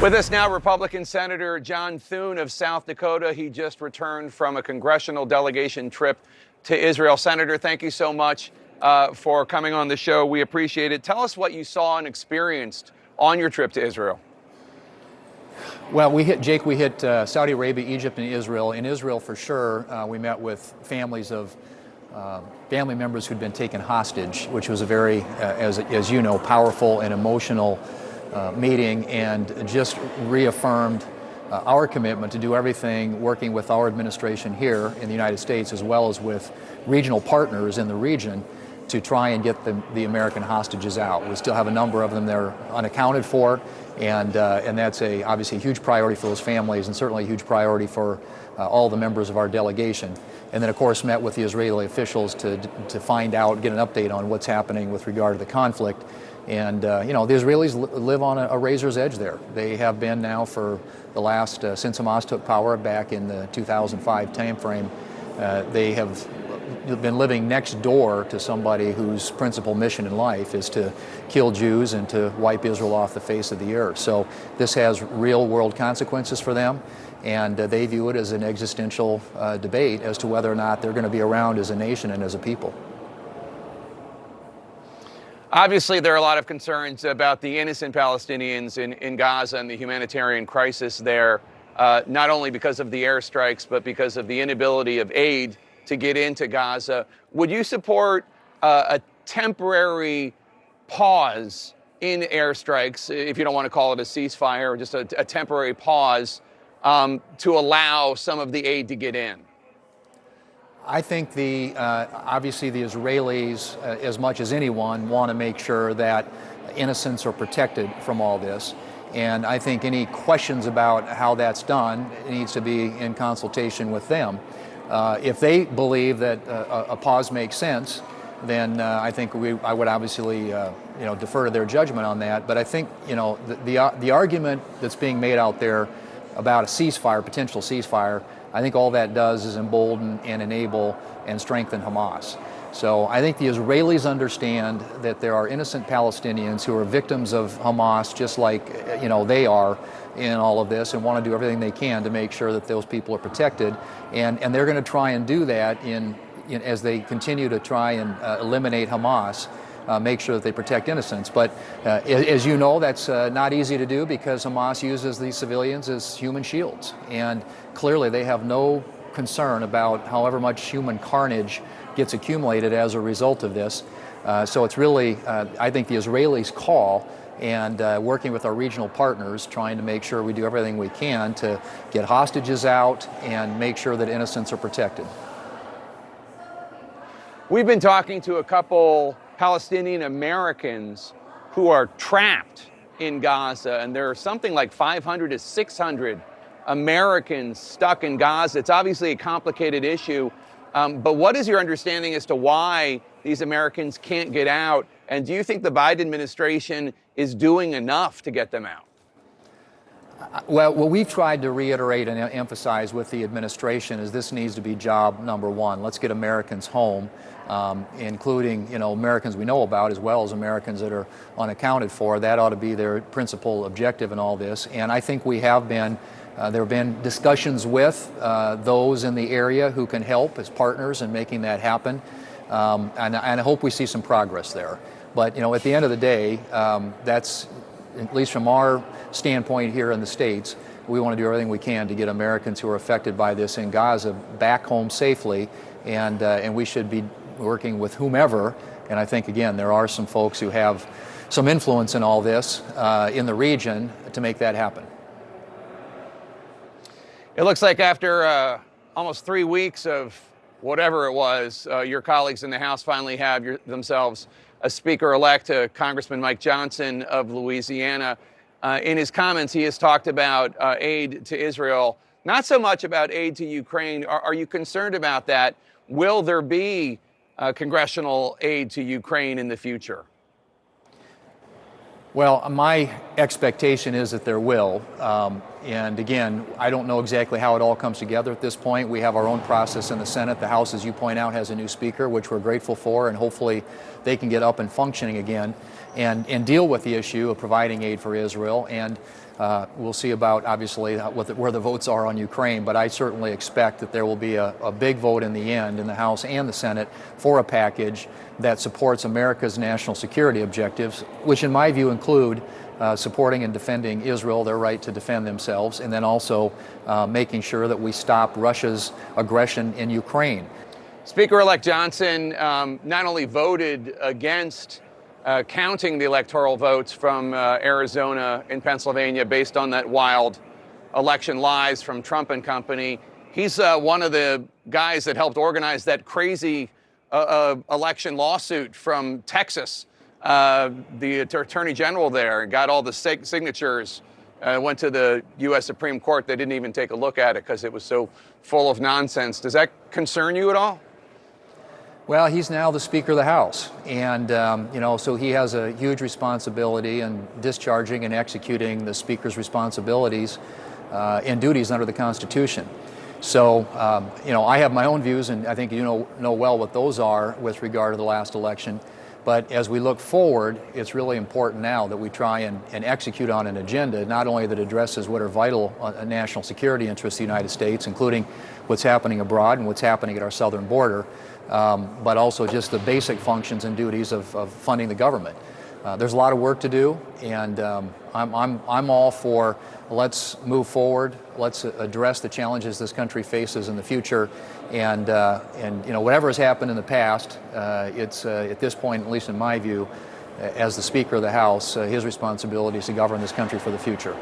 With us now, Republican Senator John Thune of South Dakota. He just returned from a congressional delegation trip to Israel. Senator, thank you so much for coming on the show. We appreciate it. Tell us what you saw and experienced on your trip to Israel. Well, we hit Saudi Arabia, Egypt, and Israel. In Israel, for sure, we met with families of family members who'd been taken hostage, which was a very, as you know, powerful and emotional meeting, and just reaffirmed our commitment to do everything working with our administration here in the United States, as well as with regional partners in the region, to try and get the American hostages out. We still have a number of them that are unaccounted for, and that's obviously a huge priority for those families, and certainly a huge priority for all the members of our delegation. And then, of course, met with the Israeli officials to find out, get an update on what's happening with regard to the conflict. And you know, the Israelis live on a razor's edge there. They have been now for the last, since Hamas took power back in the 2005 timeframe, they have been living next door to somebody whose principal mission in life is to kill Jews and to wipe Israel off the face of the earth. So this has real world consequences for them, and they view it as an existential debate as to whether or not they're going to be around as a nation and as a people. Obviously, there are a lot of concerns about the innocent Palestinians in Gaza and the humanitarian crisis there, not only because of the airstrikes, but because of the inability of aid to get into Gaza. Would you support a temporary pause in airstrikes, if you don't want to call it a ceasefire, or just a temporary pause to allow some of the aid to get in? I think obviously the Israelis, as much as anyone, want to make sure that innocents are protected from all this. And I think any questions about how that's done needs to be in consultation with them. If they believe that a pause makes sense, then I think I would obviously defer to their judgment on that. But I think the argument that's being made out there about a ceasefire, potential ceasefire, I think all that does is embolden and enable and strengthen Hamas. So I think the Israelis understand that there are innocent Palestinians who are victims of Hamas, just like they are in all of this, and want to do everything they can to make sure that those people are protected. And they're going to try and do that as they continue to try and eliminate Hamas. Make sure that they protect innocents. But as you know, that's not easy to do, because Hamas uses these civilians as human shields. And clearly they have no concern about however much human carnage gets accumulated as a result of this. So it's really, I think, the Israelis' call, and working with our regional partners, trying to make sure we do everything we can to get hostages out and make sure that innocents are protected. We've been talking to a couple Palestinian Americans who are trapped in Gaza, and there are something like 500 to 600 Americans stuck in Gaza. It's obviously a complicated issue, but what is your understanding as to why these Americans can't get out? And do you think the Biden administration is doing enough to get them out? Well, what we've tried to reiterate and emphasize with the administration is this needs to be job number one. Let's get Americans home, including Americans we know about, as well as Americans that are unaccounted for. That ought to be their principal objective in all this. And I think we have been, there have been discussions with those in the area who can help as partners in making that happen. And I hope we see some progress there. But at the end of the day, that's, at least from our standpoint here in the States, we want to do everything we can to get Americans who are affected by this in Gaza back home safely, and we should be working with whomever. And I think, again, there are some folks who have some influence in all this in the region to make that happen. It looks like after almost 3 weeks of whatever it was, your colleagues in the House finally have themselves a Speaker-elect, Congressman Mike Johnson of Louisiana. In his comments, he has talked about aid to Israel, not so much about aid to Ukraine. Are you concerned about that? Will there be congressional aid to Ukraine in the future? Well, my expectation is that there will. And again, I don't know exactly how it all comes together at this point. We have our own process in the Senate. The House, as you point out, has a new speaker, which we're grateful for, and hopefully they can get up and functioning again and deal with the issue of providing aid for Israel. And We'll see about, obviously, where the votes are on Ukraine, but I certainly expect that there will be a big vote in the end in the House and the Senate for a package that supports America's national security objectives, which in my view include supporting and defending Israel, their right to defend themselves, and then also making sure that we stop Russia's aggression in Ukraine. Speaker-elect Johnson not only voted against counting the electoral votes from Arizona and Pennsylvania based on that wild election lies from Trump and company, he's one of the guys that helped organize that crazy election lawsuit from Texas. The Attorney General there got all the signatures, went to the U.S. Supreme Court. They didn't even take a look at it because it was so full of nonsense. Does that concern you at all? Well, he's now the Speaker of the House, and so he has a huge responsibility in discharging and executing the Speaker's responsibilities and duties under the Constitution. So, I have my own views, and I think you know well what those are with regard to the last election. But as we look forward, it's really important now that we try and execute on an agenda, not only that addresses what are vital national security interests of the United States, including what's happening abroad and what's happening at our southern border, but also just the basic functions and duties of funding the government. There's a lot of work to do, and I'm all for let's move forward. Let's address the challenges this country faces in the future, and whatever has happened in the past, it's at this point, at least in my view, as the Speaker of the House, his responsibility is to govern this country for the future.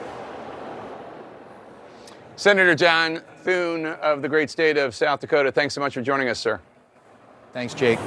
Senator John Thune of the great state of South Dakota, thanks so much for joining us, sir. Thanks, Jake.